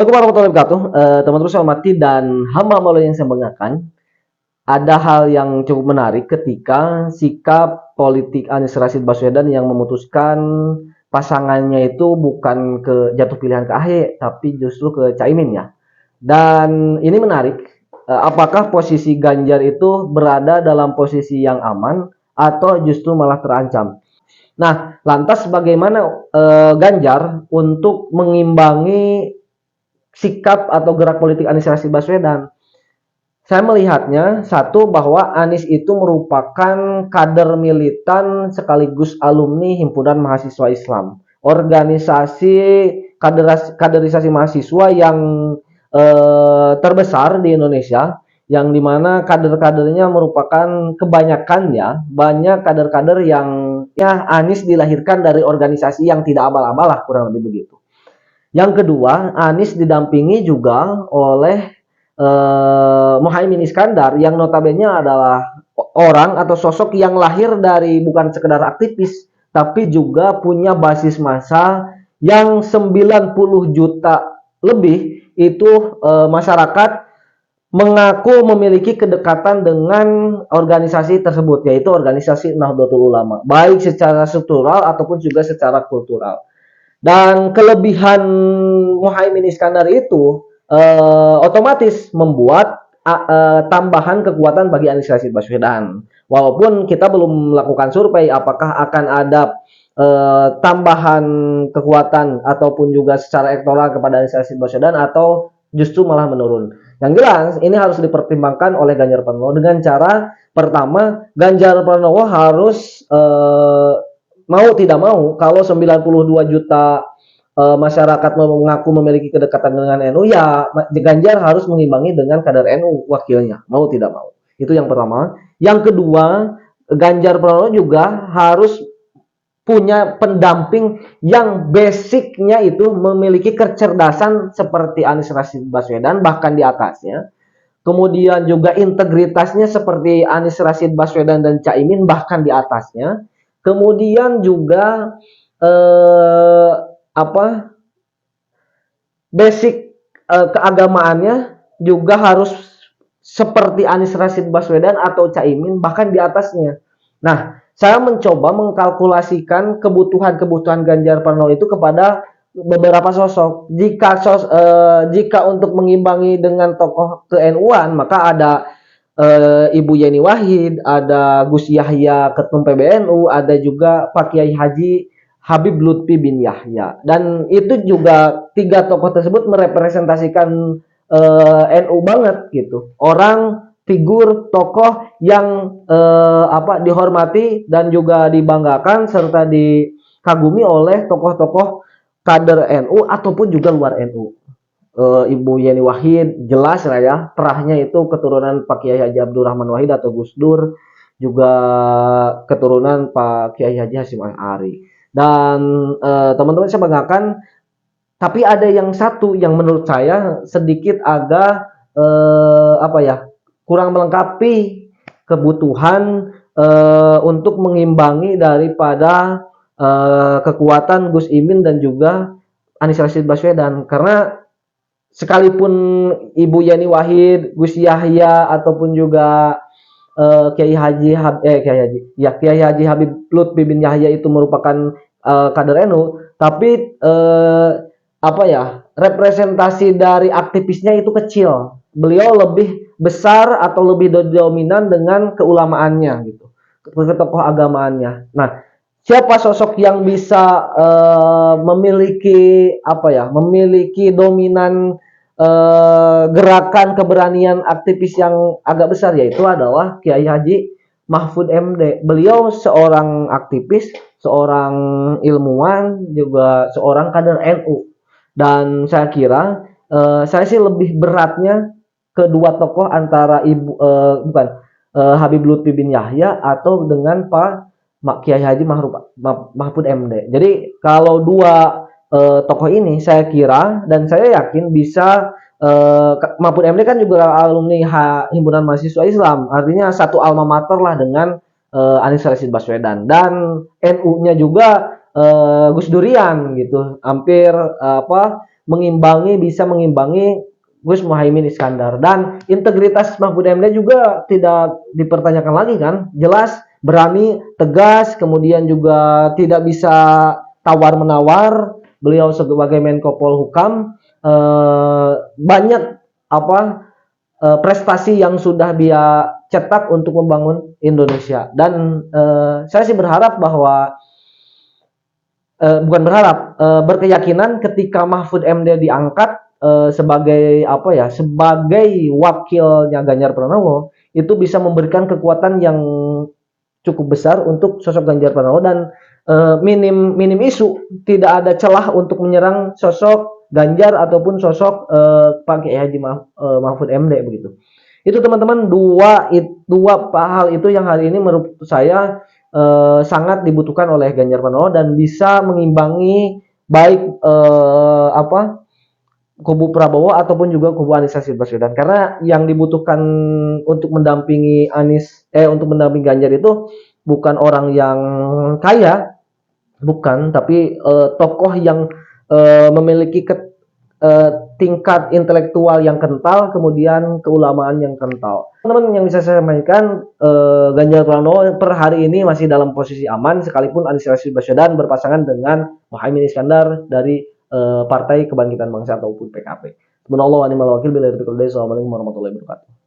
Assalamualaikum warahmatullahi wabarakatuh. Teman-teman saya hormati dan hamba Allah yang saya banggakan. Ada hal yang cukup menarik ketika sikap politik Anies Rashid Baswedan yang memutuskan pasangannya itu bukan ke jatuh pilihan ke AHY, tapi justru ke Caimin ya. Dan ini menarik. Apakah posisi Ganjar itu berada dalam posisi yang aman atau justru malah terancam? Nah, lantas bagaimana Ganjar untuk mengimbangi sikap atau gerak politik Anies Rashid Baswedan? Saya melihatnya satu bahwa Anies itu merupakan kader militan sekaligus alumni himpunan mahasiswa Islam, organisasi kaderisasi mahasiswa yang terbesar di Indonesia, yang dimana kader-kadernya merupakan kebanyakannya banyak kader-kader yang ya Anies dilahirkan dari organisasi yang tidak abal-abal lah, kurang lebih begitu. Yang kedua, Anies didampingi juga oleh Muhaimin Iskandar yang notabene adalah orang atau sosok yang lahir dari bukan sekedar aktivis, tapi juga punya basis massa yang 90 juta lebih itu masyarakat mengaku memiliki kedekatan dengan organisasi tersebut, yaitu organisasi Nahdlatul Ulama, baik secara struktural ataupun juga secara kultural. Dan kelebihan Muhaimin Iskandar itu otomatis membuat tambahan kekuatan bagi Anies Rashid Baswedan. Walaupun kita belum melakukan survei apakah akan ada tambahan kekuatan ataupun juga secara elektoral kepada Anies Rashid Baswedan atau justru malah menurun. Yang jelas ini harus dipertimbangkan oleh Ganjar Pranowo dengan cara pertama Ganjar Pranowo harus mau tidak mau kalau 92 juta masyarakat mengaku memiliki kedekatan dengan NU, ya Ganjar harus mengimbangi dengan kader NU wakilnya, mau tidak mau. Itu yang pertama. Yang kedua, Ganjar Pranowo juga harus punya pendamping yang basicnya itu memiliki kecerdasan seperti Anies Rashid Baswedan, bahkan di atasnya. Kemudian juga integritasnya seperti Anies Rashid Baswedan dan Caimin, bahkan di atasnya. Kemudian juga apa basic keagamaannya juga harus seperti Anies Rashid Baswedan atau Caimin, bahkan di atasnya. Nah, saya mencoba mengkalkulasikan kebutuhan-kebutuhan Ganjar Pranowo itu kepada beberapa sosok. Jika untuk mengimbangi dengan tokoh ke-NU-an, maka ada Ibu Yeni Wahid, ada Gus Yahya Ketum PBNU, ada juga Pak Kiai Haji Habib Lutfi bin Yahya. Dan itu juga tiga tokoh tersebut merepresentasikan NU banget gitu. Orang figur tokoh yang dihormati dan juga dibanggakan serta dikagumi oleh tokoh-tokoh kader NU ataupun juga luar NU. Ibu Yeni Wahid jelas lah ya, terahnya itu keturunan Pak Kiai Haji Abdurrahman Wahid atau Gus Dur, juga keturunan Pak Kiai Haji Hasyim Asy'ari. Dan teman-teman saya banggakan, tapi ada yang satu yang menurut saya sedikit agak kurang melengkapi kebutuhan untuk mengimbangi daripada kekuatan Gus Imin dan juga Anies Rashid Baswedan, karena sekalipun Ibu Yeni Wahid, Gus Yahya ataupun juga Kiai Haji Habib Lutfi bin Yahya itu merupakan kader NU, tapi representasi dari aktivisnya itu kecil. Beliau lebih besar atau lebih dominan dengan keulamaannya gitu, ke tokoh agamaannya. Nah, siapa sosok yang bisa memiliki dominan gerakan keberanian aktivis yang agak besar, yaitu adalah Kiai Haji Mahfud MD. Beliau seorang aktivis, seorang ilmuwan, juga seorang kader NU. Dan saya kira saya sih lebih beratnya kedua tokoh antara Habib Lutfi bin Yahya atau dengan Pak Kiai Haji Mahfud MD. Jadi kalau dua tokoh ini saya kira dan saya yakin bisa Mahfud MD kan juga alumni himpunan mahasiswa Islam, artinya satu alma mater lah dengan Anies Rashid Baswedan, dan NU-nya juga Gus Durian gitu, hampir bisa mengimbangi Gus Muhaimin Iskandar. Dan integritas Mahfud MD juga tidak dipertanyakan lagi kan, jelas, berani, tegas, kemudian juga tidak bisa tawar-menawar. Beliau sebagai Menko Polhukam banyak prestasi yang sudah dia cetak untuk membangun Indonesia. Dan saya sih berharap bahwa bukan berharap, berkeyakinan ketika Mahfud MD diangkat sebagai sebagai wakilnya Ganjar Pranowo, itu bisa memberikan kekuatan yang cukup besar untuk sosok Ganjar Pranowo. Dan minim isu, tidak ada celah untuk menyerang sosok Ganjar ataupun sosok Pak Kiai Haji Mahfud MD begitu. Itu teman-teman, dua hal itu yang hari ini menurut saya sangat dibutuhkan oleh Ganjar Pranowo dan bisa mengimbangi baik kubu Prabowo ataupun juga kubu Anies Baswedan. Karena yang dibutuhkan untuk mendampingi Ganjar itu bukan orang yang kaya, bukan, tapi tokoh yang memiliki tingkat intelektual yang kental, kemudian keulamaan yang kental. Teman-teman, yang bisa saya sampaikan, Ganjar Pranowo per hari ini masih dalam posisi aman, sekalipun Anies Baswedan berpasangan dengan Muhaimin Iskandar dari Partai Kebangkitan Bangsa ataupun PKB. Assalamualaikum warahmatullahi wabarakatuh.